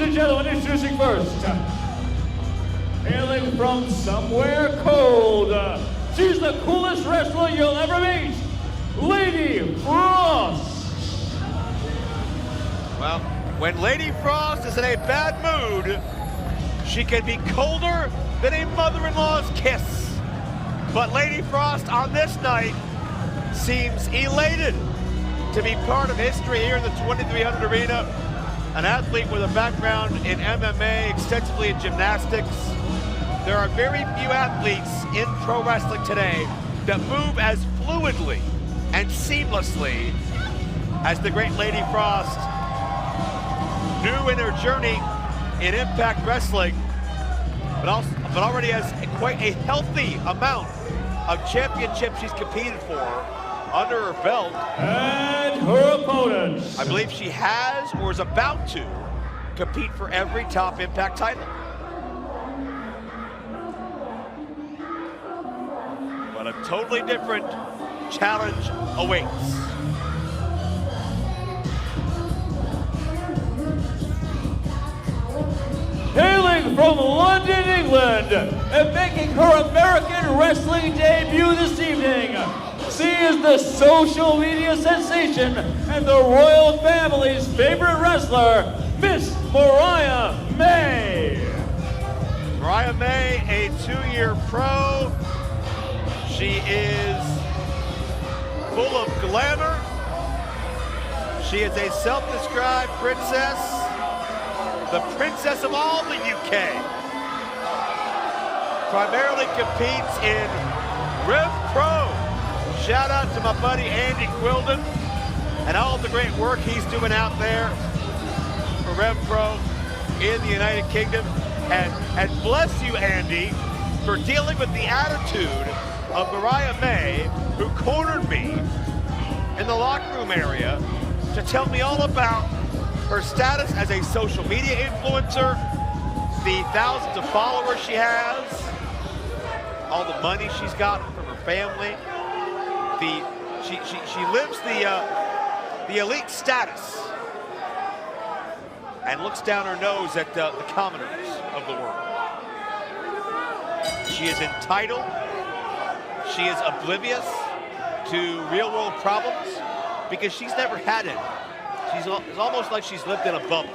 and gentlemen, introducing first, hailing from somewhere cold, she's the coolest wrestler you'll ever meet, Lady Frost. Well, when Lady Frost is in a bad mood, she can be colder than a mother-in-law's kiss. But Lady Frost on this night seems elated to be part of history here in the 2300 arena. An athlete with a background in MMA, extensively in gymnastics. There are very few athletes in pro wrestling today that move as fluidly and seamlessly as the great Lady Frost. New in her journey in Impact Wrestling, but already has quite a healthy amount of championships she's competed for under her belt. And her opponent, I believe she has or is about to compete for every top Impact title. But a totally different challenge awaits. hailing from London, England, and making her American wrestling debut this evening, she is the social media sensation and the royal family's favorite wrestler, Miss Mariah May. Mariah May, a 2-year pro. She is full of glamour. She is a self-described princess, the princess of all the UK. Primarily competes in Rev Pro. Shout out to my buddy Andy Quilden and all of the great work he's doing out there for Rev Pro in the United Kingdom. And bless you, Andy, for dealing with the attitude of Mariah May, who cornered me in the locker room area to tell me all about her status as a social media influencer, the thousands of followers she has, all the money she's gotten from her family. She lives the elite status and looks down her nose at the commoners of the world. She is entitled. She is oblivious to real world problems because she's never had any. It's almost like she's lived in a bubble.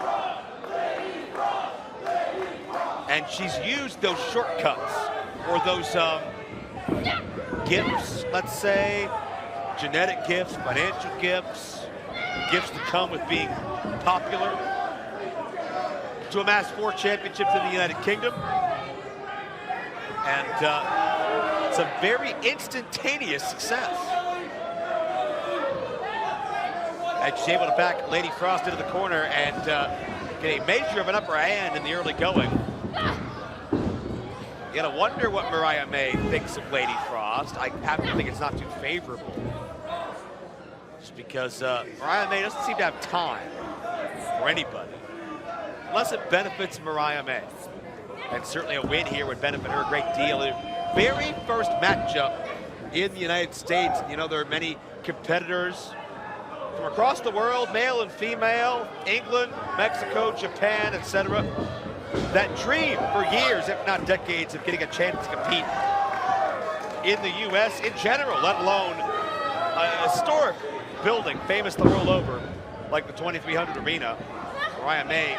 And she's used those shortcuts or those gifts, let's say, genetic gifts, financial gifts, gifts that come with being popular, to amass 4 championships in the United Kingdom. And some very instantaneous success. And she's able to back Lady Frost into the corner and get a measure of an upper hand in the early going. You gotta wonder what Mariah May thinks of Lady Frost. I happen to think it's not too favorable. Just because Mariah May doesn't seem to have time for anybody, unless it benefits Mariah May. And certainly a win here would benefit her a great deal. Very first matchup in the United States. You know, there are many competitors from across the world, male and female, England, Mexico, Japan, etc., that dream for years, if not decades, of getting a chance to compete in the U.S. in general, let alone a historic building famous the world over, like the 2300 Arena. Mariah May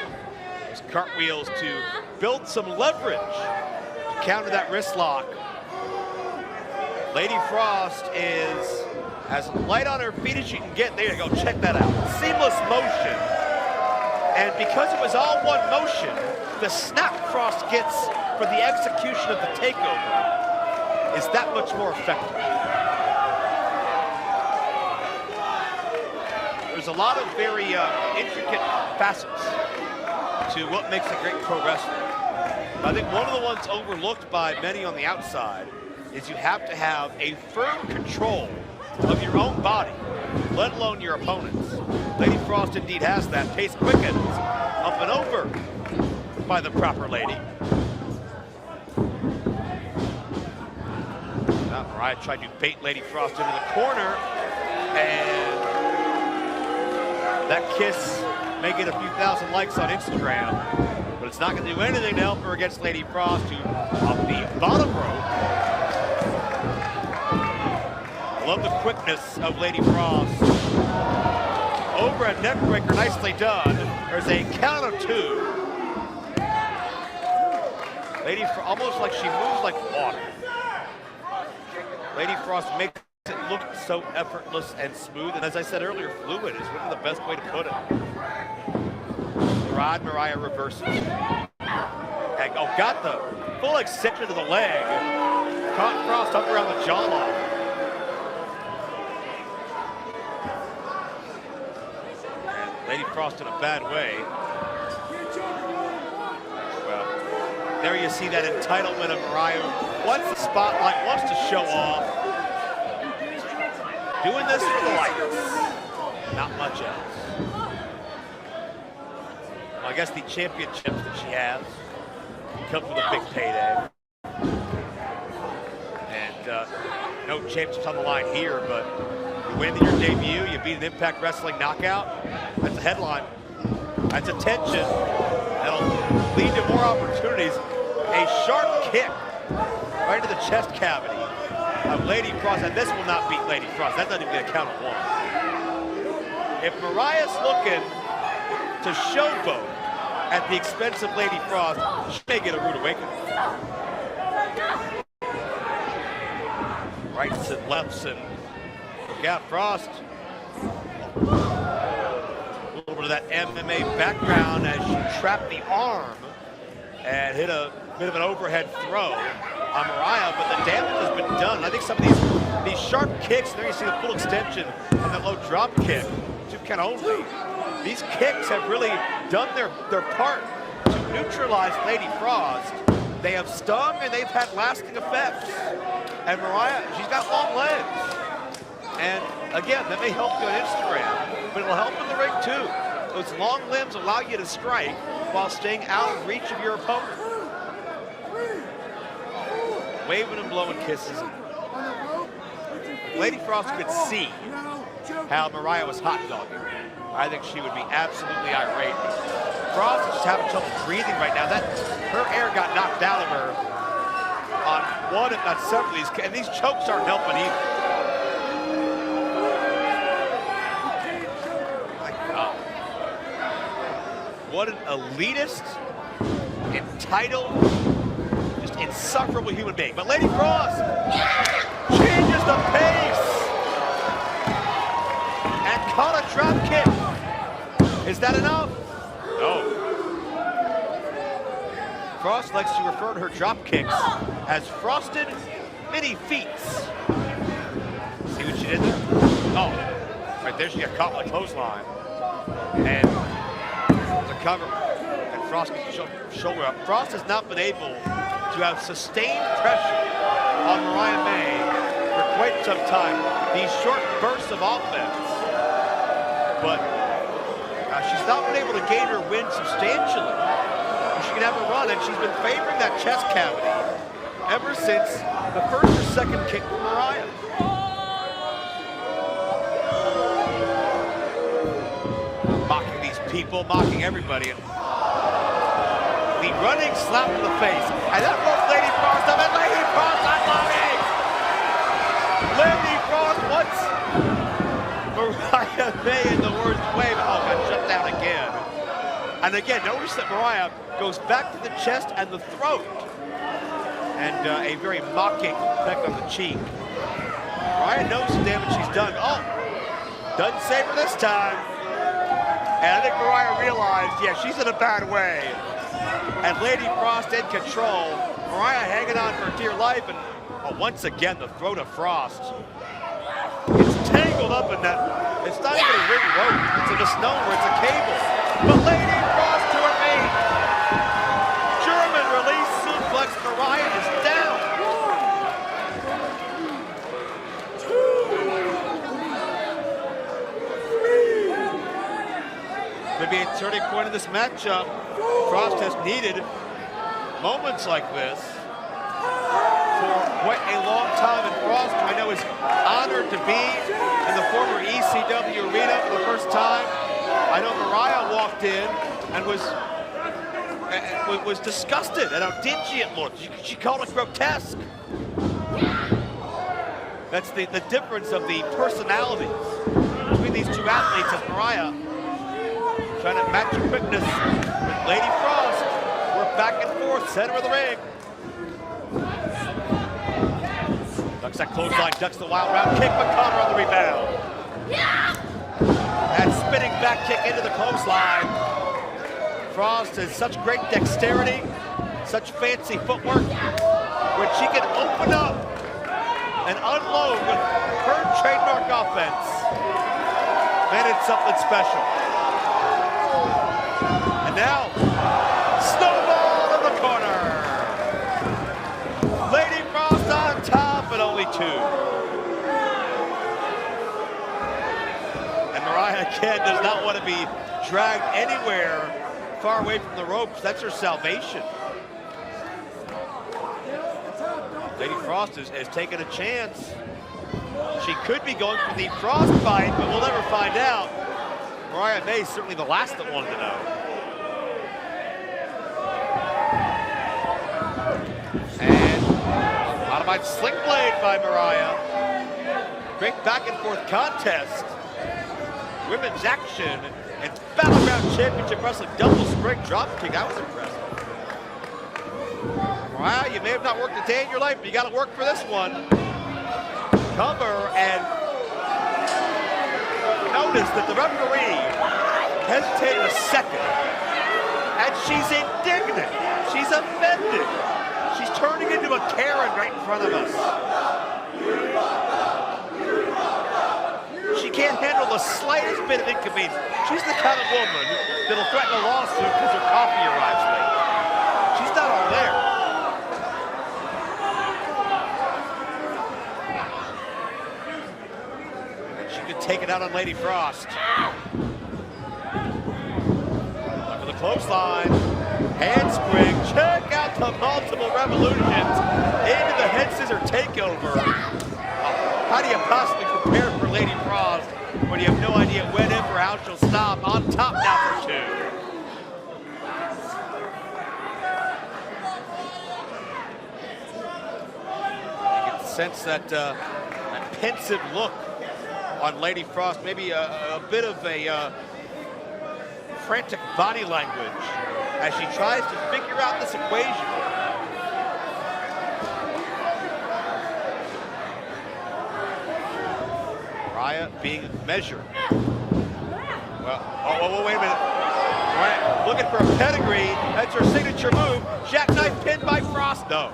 used cartwheels to build some leverage to counter that wrist lock. Lady Frost is as light on her feet as you can get. There you go, check that out. Seamless motion. And because it was all one motion, the snap Frost gets for the execution of the takeover is that much more effective. There's a lot of very intricate facets to what makes a great pro wrestler. I think one of the ones overlooked by many on the outside is you have to have a firm control of your own body, let alone your opponent's. Lady Frost indeed has that. Pace quickens, up and over by the proper lady. Now Mariah tried to bait Lady Frost into the corner, and that kiss may get a few thousand likes on Instagram, but it's not going to do anything to help her against Lady Frost, who off the bottom rope. I love the quickness of Lady Frost. Over a neck breaker, nicely done. There's a count of 2. Lady Frost, almost like she moves like water. Lady Frost makes it look so effortless and smooth, and as I said earlier, fluid is really the best way to put it. Rod Mariah reverses. And, oh, got the full extension to the leg. Caught Frost up around the jawline. And Lady Frost in a bad way. Well, there you see that entitlement of Mariah. Wants the spotlight, wants to show off. Doing this for the lights. Not much else. Well, I guess the championships that she has comes with a big payday. And no championships on the line here, but you win your debut, you beat an Impact Wrestling knockout. That's a headline. That's attention. That'll lead to more opportunities. A sharp kick right to the chest cavity of Lady Frost, and this will not beat Lady Frost. That doesn't even get a count of 1. If Mariah's looking to showboat at the expense of Lady Frost, she may get a rude awakening. Rights and lefts, and look out, Frost. A little bit of that MMA background as she trapped the arm and hit a bit of an overhead throw on Mariah, but the damage has been done. I think some of these sharp kicks, there you see the full extension of that low drop kick, 2 count only. These kicks have really done their part to neutralize Lady Frost. They have stung and they've had lasting effects. And Mariah, she's got long legs. And again, that may help you on Instagram, but it'll help in the ring too. Those long limbs allow you to strike while staying out of reach of your opponent. Waving and blowing kisses. Lady Frost could see how Mariah was hot dogging. I think she would be absolutely irate. Frost is just having trouble breathing right now. Her air got knocked out of her on one, if not several of these, and these chokes aren't helping either. My God. What an elitist, entitled, just insufferable human being. But Lady Frost changes the pace and caught a drop kick. Is that enough? No. Frost likes to refer to her drop kicks as frosted mini feats. See what she did there? Oh, right there she got caught with a clothesline. And the cover. And Frost gets the shoulder up. Frost has not been able to have sustained pressure on Mariah May for quite some time. These short bursts of offense. But she's not been able to gain her win substantially. She can have a run, and she's been favoring that chest cavity ever since the first or second kick from Mariah. Mocking these people, mocking everybody. The running slap to the face. And that was Lady Frost up, and Lady Frost unloading! Lady Frost wants Mariah May in the worst way. Oh, got shut down again. And again, notice that Mariah goes back to the chest and the throat. And a very mocking peck on the cheek. Mariah knows the damage she's done. Oh, doesn't save her this time. And I think Mariah realized, yeah, she's in a bad way. And Lady Frost in control. Mariah hanging on for dear life. And once again, the throat of Frost. It's tangled up in that. It's not even a ring rope. It's a misnomer. It's a cable. But Lady Frost to her feet. German release suplex. Mariah is down. Could be a turning point in this matchup. Frost has needed moments like this for quite a long time. And Frost, I know, is honored to be in the former ECW arena for the first time I know Mariah walked in and was disgusted at how dingy it looked. She called it grotesque. That's the difference of the personalities between these two athletes, as Mariah trying to match her quickness with Lady Frost. We're back and forth, center of the ring. Ducks that clothesline, ducks the wild round kick, but Connor on the rebound. That spinning back kick into the clothesline. Frost has such great dexterity, such fancy footwork, where she can open up and unload with her trademark offense. Man, it's something special. And now, snowball in the corner. Lady Frost on top, but only 2. And Mariah again does not want to be dragged anywhere far away from the ropes. That's her salvation. Lady Frost has taken a chance. She could be going for the frostbite, but we'll never find out. Mariah May is certainly the last that wanted to know. And modified sling blade by Mariah. Great back and forth contest. Women's action and Battleground Championship Wrestling double spring drop kick. That was impressive. Mariah, you may have not worked a day in your life, but you got to work for this one. Cover, and notice that the referee hesitated a second, and she's indignant. She's offended. She's turning into a Karen right in front of us. She can't handle the slightest bit of inconvenience. She's the kind of woman that'll threaten a lawsuit because her coffee arrives late. She's not all there. And she could take it out on Lady Frost. Under the clothesline. Handspring. Check out the multiple revolutions into the head scissor takeover. How do you possibly prepare for Lady Frost when you have no idea when, if, or how she'll stop? On top now for 2. You get the sense that that pensive look on Lady Frost, maybe a bit of a frantic body language as she tries to figure out this equation. Mariah being measured. Well, oh, wait a minute. Mariah looking for a pedigree. That's her signature move. Jackknife pin by Frost. No.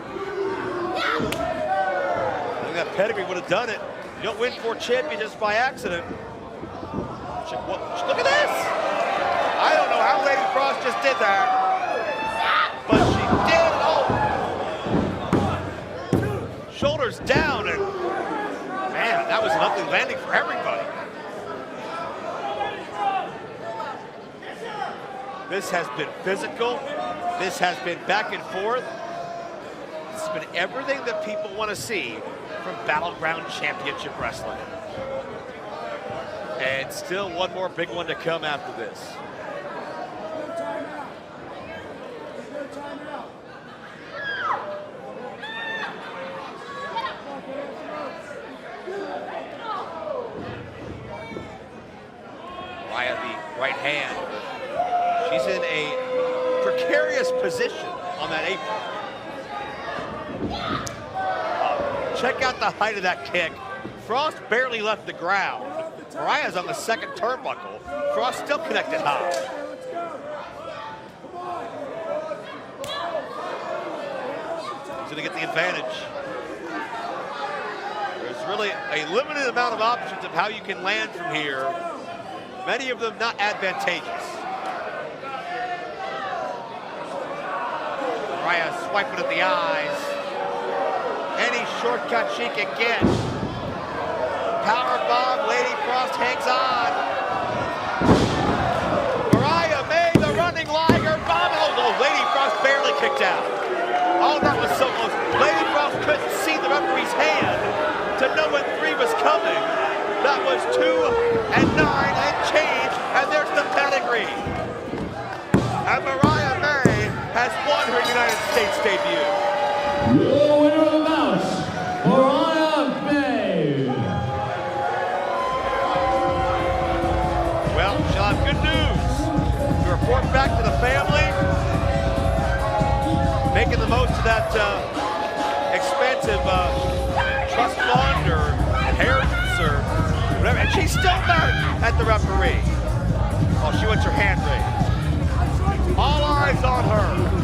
I think that pedigree would have done it. You don't win 4 championships by accident. Look at this. I don't know how Lady Frost just did that. But she did. Oh. Shoulders down, and man, that was an ugly landing for everybody. This has been physical. This has been back and forth. This has been everything that people want to see from Battleground Championship Wrestling. And still one more big one to come after this. Mariah, the right hand. She's in a precarious position on that apron. Check out the height of that kick. Frost barely left the ground. Mariah's on the second turnbuckle. Frost still connected high. He's gonna get the advantage. There's really a limited amount of options of how you can land from here. Many of them not advantageous. Mariah swiping at the eyes. Any shortcut she can get. Powerbomb, Lady Frost hangs on. Mariah May, the running Liger bomb. Oh, Lady Frost barely kicked out. Oh, that was so close. Lady Frost couldn't see the referee's hand to know when 3 was coming. That was 2 and 9 and change, and there's the penalty. 3. And Mariah May has won her United States debut. The winner of the bout, Mariah May. Well, she'll have good news to report back to the family, making the most of that expensive trust fund or inheritance or whatever. And she's still mad at the referee. Oh, she wants her hand raised. All eyes on her.